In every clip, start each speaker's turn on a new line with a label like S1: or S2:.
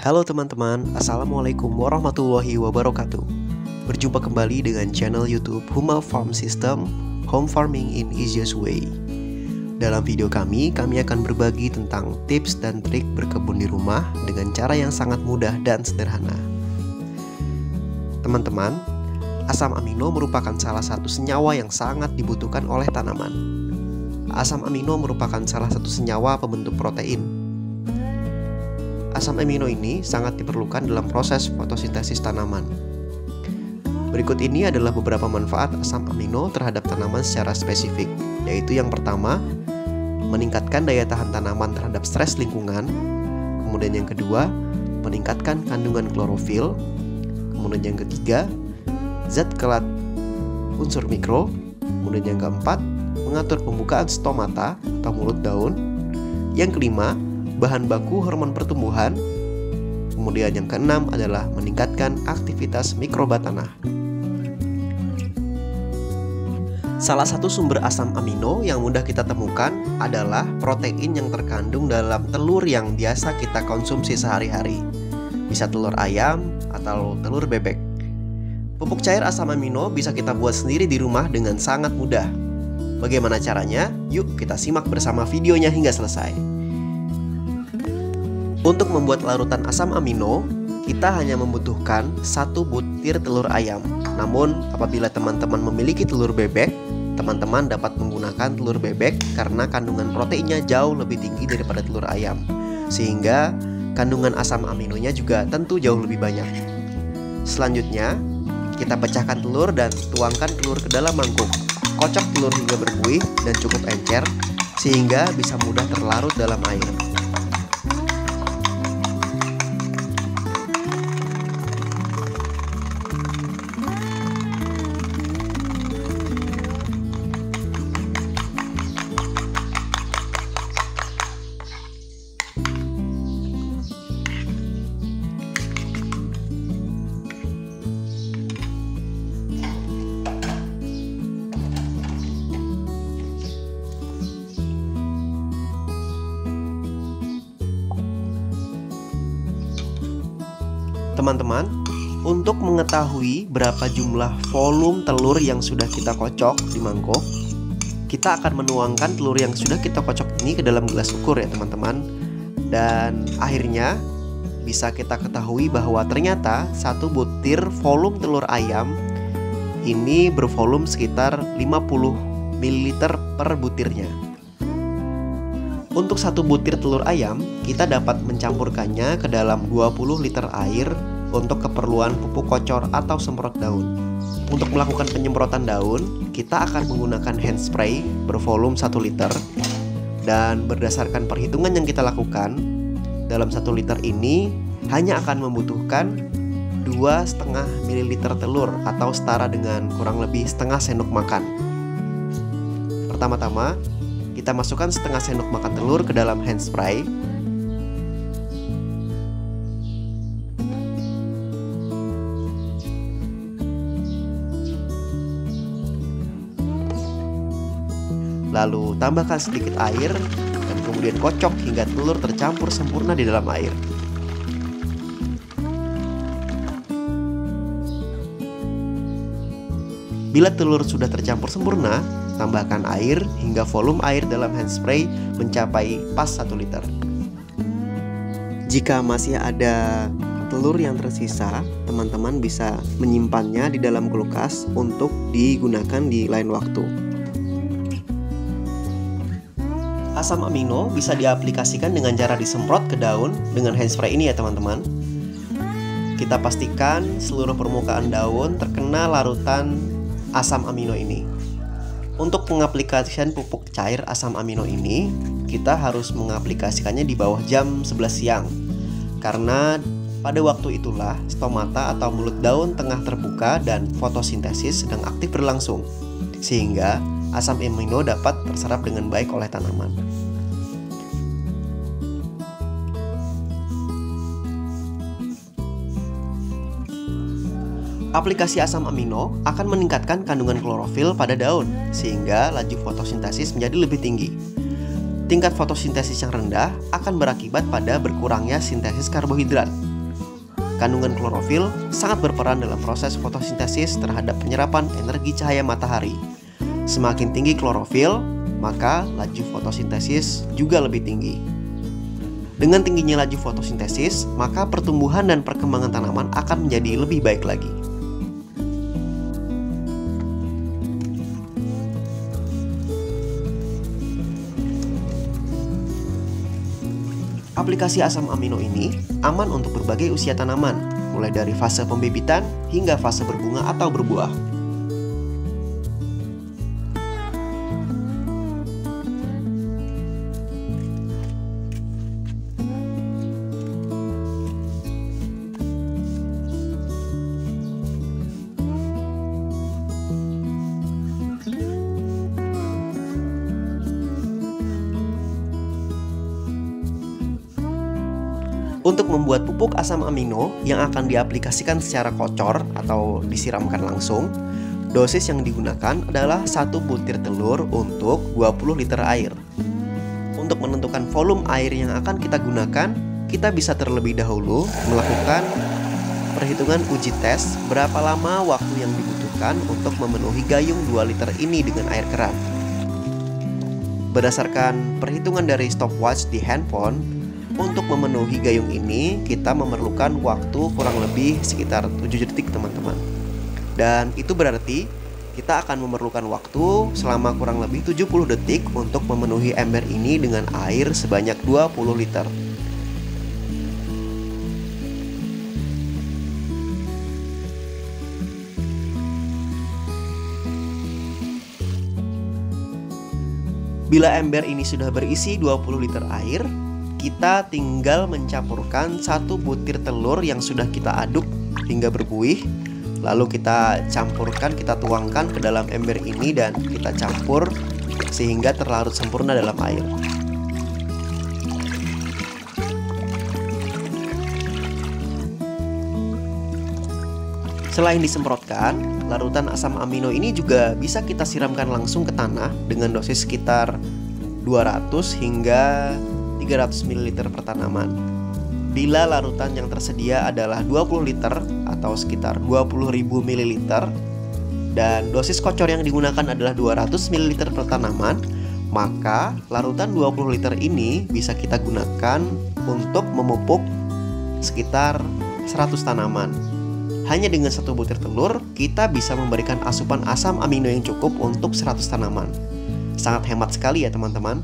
S1: Halo teman-teman, Assalamualaikum warahmatullahi wabarakatuh. Berjumpa kembali dengan channel YouTube Humal Farm System, Home Farming in Easiest Way. Dalam video kami akan berbagi tentang tips dan trik berkebun di rumah dengan cara yang sangat mudah dan sederhana. Teman-teman, asam amino merupakan salah satu senyawa yang sangat dibutuhkan oleh tanaman. Asam amino merupakan salah satu senyawa pembentuk protein. Asam amino ini sangat diperlukan dalam proses fotosintesis tanaman. Berikut ini adalah beberapa manfaat asam amino terhadap tanaman secara spesifik, yaitu yang pertama, meningkatkan daya tahan tanaman terhadap stres lingkungan. Kemudian yang kedua, meningkatkan kandungan klorofil. Kemudian yang ketiga, zat kelat unsur mikro. Kemudian yang keempat, mengatur pembukaan stomata atau mulut daun. Yang kelima, bahan baku hormon pertumbuhan. Kemudian yang keenam adalah meningkatkan aktivitas mikroba tanah. Salah satu sumber asam amino yang mudah kita temukan adalah protein yang terkandung dalam telur yang biasa kita konsumsi sehari-hari. Bisa telur ayam atau telur bebek. Pupuk cair asam amino bisa kita buat sendiri di rumah dengan sangat mudah. Bagaimana caranya? Yuk kita simak bersama videonya hingga selesai. Untuk membuat larutan asam amino, kita hanya membutuhkan 1 butir telur ayam. Namun, apabila teman-teman memiliki telur bebek, teman-teman dapat menggunakan telur bebek karena kandungan proteinnya jauh lebih tinggi daripada telur ayam. Sehingga, kandungan asam aminonya juga tentu jauh lebih banyak. Selanjutnya, kita pecahkan telur dan tuangkan telur ke dalam mangkuk. Kocok telur hingga berbuih dan cukup encer, sehingga bisa mudah terlarut dalam air. Teman-teman, untuk mengetahui berapa jumlah volume telur yang sudah kita kocok di mangkok, kita akan menuangkan telur yang sudah kita kocok ini ke dalam gelas ukur ya teman-teman. Dan akhirnya bisa kita ketahui bahwa ternyata 1 butir volume telur ayam ini bervolume sekitar 50 ml per butirnya. Untuk 1 butir telur ayam, kita dapat mencampurkannya ke dalam 20 liter air untuk keperluan pupuk kocor atau semprot daun. Untuk melakukan penyemprotan daun, kita akan menggunakan hand spray bervolume 1 liter. Dan berdasarkan perhitungan yang kita lakukan, dalam 1 liter ini hanya akan membutuhkan 2,5 ml telur atau setara dengan kurang lebih setengah sendok makan. Pertama-tama, kita masukkan setengah sendok makan telur ke dalam hand spray. Lalu tambahkan sedikit air dan kemudian kocok hingga telur tercampur sempurna di dalam air. Bila telur sudah tercampur sempurna, tambahkan air hingga volume air dalam hand spray mencapai pas 1 liter. Jika masih ada telur yang tersisa, teman-teman bisa menyimpannya di dalam kulkas untuk digunakan di lain waktu. Asam amino bisa diaplikasikan dengan cara disemprot ke daun dengan hand spray ini ya teman-teman. Kita pastikan seluruh permukaan daun terkena larutan asam amino ini. Untuk mengaplikasikan pupuk cair asam amino ini, kita harus mengaplikasikannya di bawah jam 11 siang. Karena pada waktu itulah stomata atau mulut daun tengah terbuka dan fotosintesis sedang aktif berlangsung. Sehingga asam amino dapat terserap dengan baik oleh tanaman. Aplikasi asam amino akan meningkatkan kandungan klorofil pada daun, sehingga laju fotosintesis menjadi lebih tinggi. Tingkat fotosintesis yang rendah akan berakibat pada berkurangnya sintesis karbohidrat. kandungan klorofil sangat berperan dalam proses fotosintesis terhadap penyerapan energi cahaya matahari. Semakin tinggi klorofil, maka laju fotosintesis juga lebih tinggi. Dengan tingginya laju fotosintesis, maka pertumbuhan dan perkembangan tanaman akan menjadi lebih baik lagi. Aplikasi asam amino ini aman untuk berbagai usia tanaman, mulai dari fase pembibitan hingga fase berbunga atau berbuah. Untuk membuat pupuk asam amino yang akan diaplikasikan secara kocor atau disiramkan langsung, dosis yang digunakan adalah 1 butir telur untuk 20 liter air. Untuk menentukan volume air yang akan kita gunakan, kita bisa terlebih dahulu melakukan perhitungan uji tes berapa lama waktu yang dibutuhkan untuk memenuhi gayung 2 liter ini dengan air keran. Berdasarkan perhitungan dari stopwatch di handphone, untuk memenuhi gayung ini kita memerlukan waktu kurang lebih sekitar 7 detik teman-teman. Dan itu berarti kita akan memerlukan waktu selama kurang lebih 70 detik untuk memenuhi ember ini dengan air sebanyak 20 liter. Bila ember ini sudah berisi 20 liter air, kita tinggal mencampurkan 1 butir telur yang sudah kita aduk hingga berbuih. Lalu kita campurkan, kita tuangkan ke dalam ember ini dan kita campur sehingga terlarut sempurna dalam air. Selain disemprotkan, larutan asam amino ini juga bisa kita siramkan langsung ke tanah dengan dosis sekitar 200 hingga 300 ml per tanaman. Bila larutan yang tersedia adalah 20 liter atau sekitar 20.000 ml dan dosis kocor yang digunakan adalah 200 ml per tanaman, maka larutan 20 liter ini bisa kita gunakan untuk memupuk sekitar 100 tanaman. Hanya dengan 1 butir telur, kita bisa memberikan asupan asam amino yang cukup untuk 100 tanaman. Sangat hemat sekali ya teman-teman.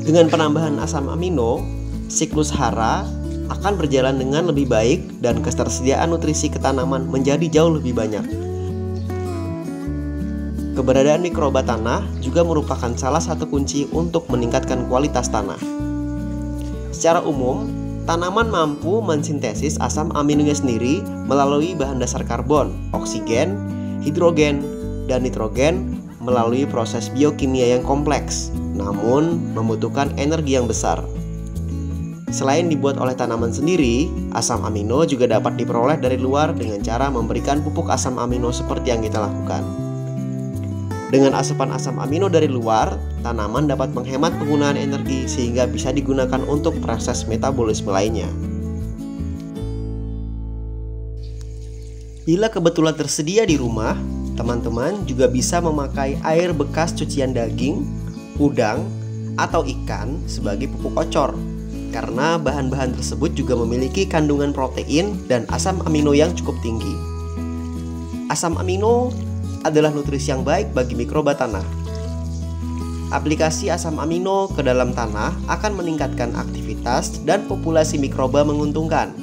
S1: Dengan penambahan asam amino, siklus hara akan berjalan dengan lebih baik dan ketersediaan nutrisi ke tanaman menjadi jauh lebih banyak. Keberadaan mikroba tanah juga merupakan salah satu kunci untuk meningkatkan kualitas tanah. Secara umum, tanaman mampu mensintesis asam aminonya sendiri melalui bahan dasar karbon, oksigen, hidrogen, dan nitrogen melalui proses biokimia yang kompleks, namun membutuhkan energi yang besar. Selain dibuat oleh tanaman sendiri, asam amino juga dapat diperoleh dari luar dengan cara memberikan pupuk asam amino seperti yang kita lakukan. Dengan asupan asam amino dari luar, tanaman dapat menghemat penggunaan energi sehingga bisa digunakan untuk proses metabolisme lainnya. Bila kebetulan tersedia di rumah, teman-teman juga bisa memakai air bekas cucian daging, udang, atau ikan sebagai pupuk kocor, karena bahan-bahan tersebut juga memiliki kandungan protein dan asam amino yang cukup tinggi. Asam amino adalah nutrisi yang baik bagi mikroba tanah. Aplikasi asam amino ke dalam tanah akan meningkatkan aktivitas dan populasi mikroba menguntungkan.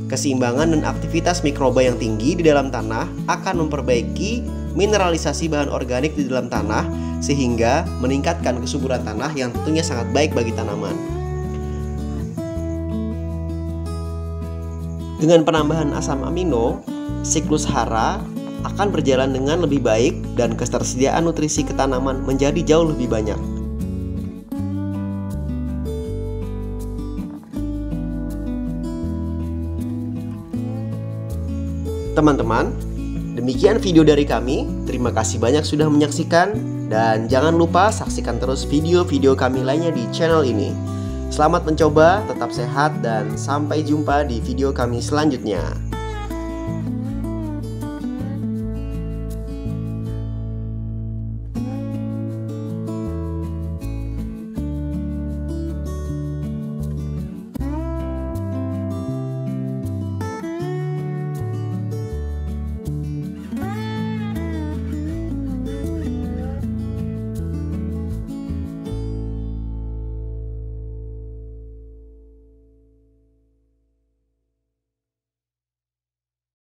S1: Keseimbangan dan aktivitas mikroba yang tinggi di dalam tanah akan memperbaiki mineralisasi bahan organik di dalam tanah sehingga meningkatkan kesuburan tanah yang tentunya sangat baik bagi tanaman. Dengan penambahan asam amino, siklus hara akan berjalan dengan lebih baik dan ketersediaan nutrisi ke tanaman menjadi jauh lebih banyak. Teman-teman, demikian video dari kami. Terima kasih banyak sudah menyaksikan dan jangan lupa saksikan terus video-video kami lainnya di channel ini. Selamat mencoba, tetap sehat, dan sampai jumpa di video kami selanjutnya.